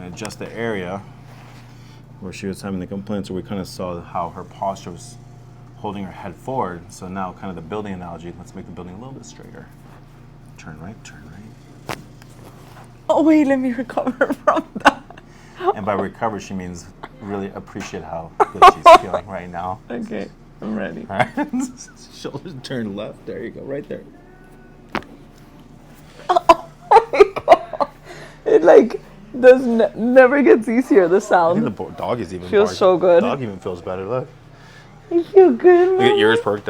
and adjust the area where she was having the complaints, where we kind of saw how her posture was holding her head forward. So now kind of the building analogy, let's make the building a little bit straighter. Turn right, turn right. Oh wait, let me recover from that. And by recover, she means really appreciate how good she's feeling right now. Okay, I'm ready. All right. Shoulders turn left. There you go, right there. Oh my God. It like never gets easier, the I sound. think the dog is even Feels so good. The dog even feels better. Look. I feel good, Look at yours perked up.